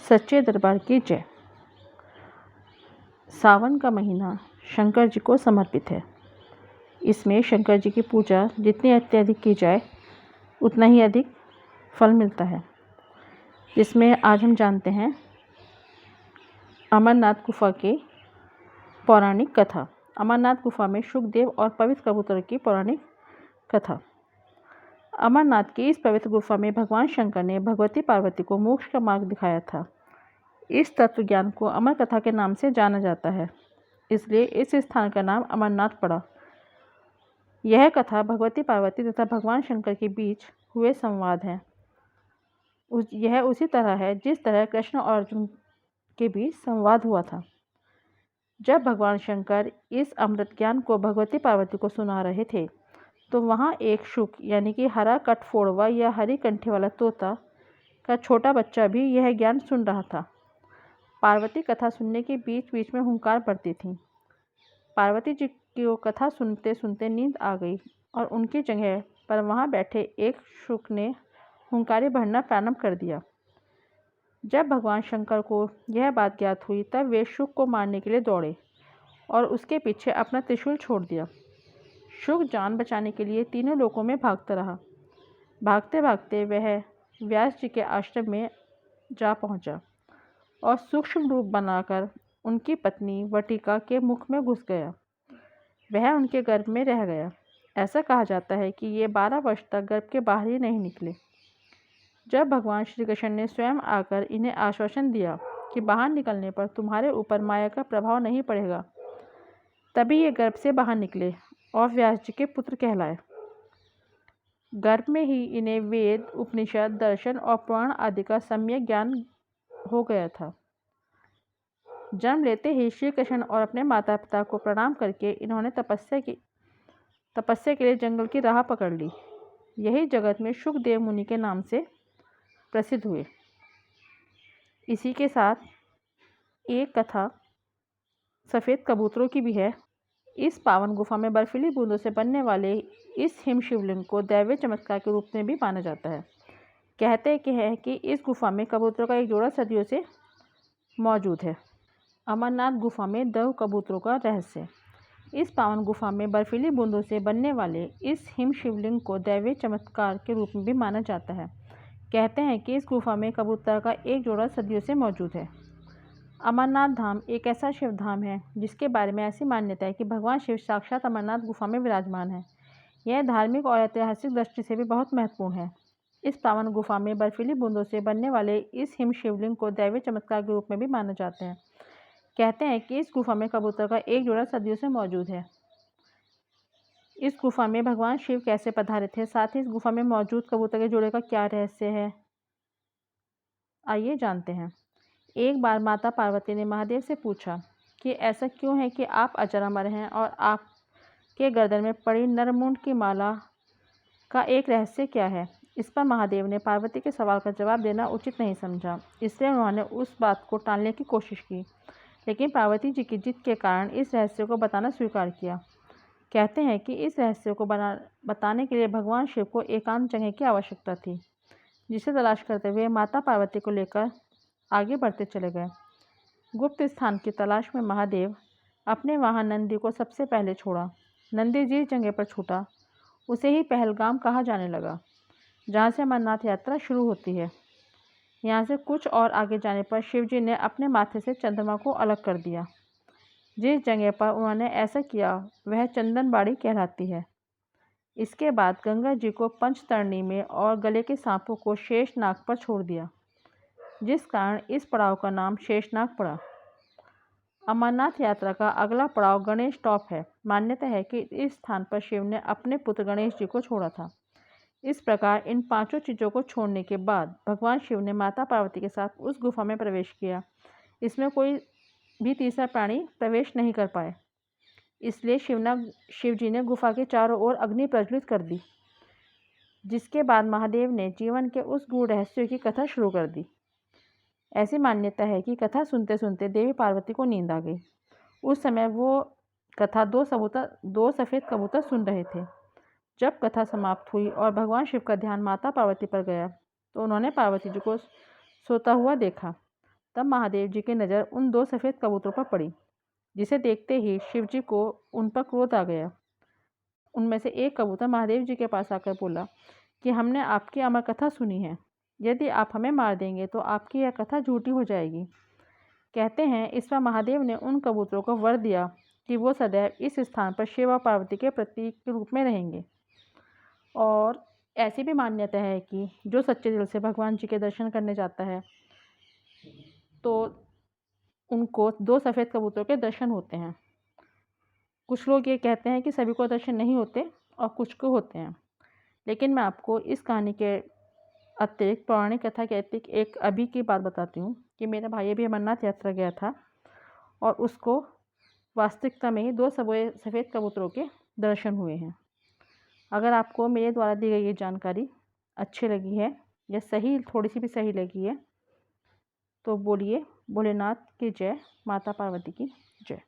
सच्चे दरबार की जय। सावन का महीना शंकर जी को समर्पित है। इसमें शंकर जी की पूजा जितनी अत्यधिक की जाए उतना ही अधिक फल मिलता है। जिसमें आज हम जानते हैं अमरनाथ गुफा के पौराणिक कथा। अमरनाथ गुफा में शुकदेव और पवित्र कबूतर की पौराणिक कथा। अमरनाथ की इस पवित्र गुफा में भगवान शंकर ने भगवती पार्वती को मोक्ष का मार्ग दिखाया था। इस तत्व ज्ञान को अमर कथा के नाम से जाना जाता है, इसलिए इस स्थान का नाम अमरनाथ पड़ा। यह कथा भगवती पार्वती तथा भगवान शंकर के बीच हुए संवाद है। यह उसी तरह है जिस तरह कृष्ण और अर्जुन के बीच संवाद हुआ था। जब भगवान शंकर इस अमृत ज्ञान को भगवती पार्वती को सुना रहे थे तो वहाँ एक शुक यानी कि हरा कटफोड़वा या हरी कंठी वाला तोता का छोटा बच्चा भी यह ज्ञान सुन रहा था। पार्वती कथा सुनने के बीच बीच में हुंकार भरती थीं। पार्वती जी की कथा सुनते सुनते नींद आ गई और उनकी जगह पर वहाँ बैठे एक शुक ने हुंकारे भरना प्रारंभ कर दिया। जब भगवान शंकर को यह बात ज्ञात हुई तब वे शुक को मारने के लिए दौड़े और उसके पीछे अपना त्रिशूल छोड़ दिया। शुक जान बचाने के लिए तीनों लोकों में भागता रहा। भागते भागते वह व्यास जी के आश्रम में जा पहुँचा और सूक्ष्म रूप बनाकर उनकी पत्नी वटिका के मुख में घुस गया। वह उनके गर्भ में रह गया। ऐसा कहा जाता है कि ये 12 वर्ष तक गर्भ के बाहर ही नहीं निकले। जब भगवान श्री कृष्ण ने स्वयं आकर इन्हें आश्वासन दिया कि बाहर निकलने पर तुम्हारे ऊपर माया का प्रभाव नहीं पड़ेगा, तभी ये गर्भ से बाहर निकले और व्यास जी के पुत्र कहलाए। गर्भ में ही इन्हें वेद, उपनिषद, दर्शन और पुराण आदि का सम्यक ज्ञान हो गया था। जन्म लेते ही श्री कृष्ण और अपने माता पिता को प्रणाम करके इन्होंने तपस्या के लिए जंगल की राह पकड़ ली। यही जगत में शुकदेव मुनि के नाम से प्रसिद्ध हुए। इसी के साथ एक कथा सफ़ेद कबूतरों की भी है। इस पावन गुफा में बर्फीली बूंदों से बनने वाले इस हिम शिवलिंग को दैवीय चमत्कार के रूप में भी माना जाता है। कहते हैं कि इस गुफा में कबूतरों का एक जोड़ा सदियों से मौजूद है। अमरनाथ गुफा में दव कबूतरों का रहस्य। इस पावन गुफा में बर्फीली बूंदों से बनने वाले इस हिम शिवलिंग को दैवीय चमत्कार के रूप में भी माना जाता है। कहते हैं कि इस गुफा में कबूतर का एक जोड़ा सदियों से मौजूद है। अमरनाथ धाम एक ऐसा शिव धाम है जिसके बारे में ऐसी मान्यता है कि भगवान शिव साक्षात अमरनाथ गुफा में विराजमान है। यह धार्मिक और ऐतिहासिक दृष्टि से भी बहुत महत्वपूर्ण है। इस पावन गुफा में बर्फीली बूंदों से बनने वाले इस हिम शिवलिंग को दैवीय चमत्कार के रूप में भी माना जाता है। कहते हैं कि इस गुफा में कबूतर का एक जोड़ा सदियों से मौजूद है। इस गुफा में भगवान शिव कैसे पधारे थे, साथ ही इस गुफा में मौजूद कबूतर के जोड़े का क्या रहस्य है, आइए जानते हैं। एक बार माता पार्वती ने महादेव से पूछा कि ऐसा क्यों है कि आप अजर अमर हैं और आपके गर्दन में पड़ी नरमुंड की माला का एक रहस्य क्या है। इस पर महादेव ने पार्वती के सवाल का जवाब देना उचित नहीं समझा, इसलिए उन्होंने उस बात को टालने की कोशिश की, लेकिन पार्वती जी की जिद के कारण इस रहस्य को बताना स्वीकार किया। कहते हैं कि इस रहस्य को बताने के लिए भगवान शिव को एकांत जगह की आवश्यकता थी, जिसे तलाश करते हुए माता पार्वती को लेकर आगे बढ़ते चले गए। गुप्त स्थान की तलाश में महादेव अपने वहाँ नंदी को सबसे पहले छोड़ा। नंदी जिस जगह पर छूटा उसे ही पहलगाम कहा जाने लगा, जहाँ से अमरनाथ यात्रा शुरू होती है। यहाँ से कुछ और आगे जाने पर शिवजी ने अपने माथे से चंद्रमा को अलग कर दिया। जिस जगह पर उन्होंने ऐसा किया वह चंदनबाड़ी कहलाती है। इसके बाद गंगा जी को पंचतरणी में और गले के सांपों को शेषनाग पर छोड़ दिया, जिस कारण इस पड़ाव का नाम शेषनाग पड़ा। अमरनाथ यात्रा का अगला पड़ाव गणेश टॉप है। मान्यता है कि इस स्थान पर शिव ने अपने पुत्र गणेश जी को छोड़ा था। इस प्रकार इन 5 चीज़ों को छोड़ने के बाद भगवान शिव ने माता पार्वती के साथ उस गुफा में प्रवेश किया। इसमें कोई भी तीसरा प्राणी प्रवेश नहीं कर पाए, इसलिए शिव जी ने गुफा के चारों ओर अग्नि प्रज्वलित कर दी, जिसके बाद महादेव ने जीवन के उस गूढ़ रहस्यों की कथा शुरू कर दी। ऐसी मान्यता है कि कथा सुनते सुनते देवी पार्वती को नींद आ गई। उस समय वो कथा दो सफ़ेद कबूतर सुन रहे थे। जब कथा समाप्त हुई और भगवान शिव का ध्यान माता पार्वती पर गया तो उन्होंने पार्वती जी को सोता हुआ देखा। तब महादेव जी की नज़र उन 2 सफ़ेद कबूतरों पर पड़ी, जिसे देखते ही शिव जी को उन पर क्रोध आ गया। उनमें से एक कबूतर महादेव जी के पास आकर बोला कि हमने आपकी अमर कथा सुनी है। यदि आप हमें मार देंगे तो आपकी यह कथा झूठी हो जाएगी। कहते हैं इस पर महादेव ने उन कबूतरों को वर दिया कि वो सदैव इस स्थान पर शिव और पार्वती के प्रतीक के रूप में रहेंगे। और ऐसी भी मान्यता है कि जो सच्चे दिल से भगवान जी के दर्शन करने जाता है तो उनको 2 सफ़ेद कबूतरों के दर्शन होते हैं। कुछ लोग ये कहते हैं कि सभी को दर्शन नहीं होते और कुछ को होते हैं, लेकिन मैं आपको इस कहानी के अतिरिक्त, पौराणिक कथा के अतिरिक्त एक अभी की बात बताती हूँ कि मेरा भाई अभी अमरनाथ यात्रा गया था और उसको वास्तविकता में ही 2 सफ़ेद कबूतरों के दर्शन हुए हैं। अगर आपको मेरे द्वारा दी गई ये जानकारी अच्छी लगी है या सही, थोड़ी सी भी सही लगी है, तो बोलिए भोलेनाथ की जय, माता पार्वती की जय।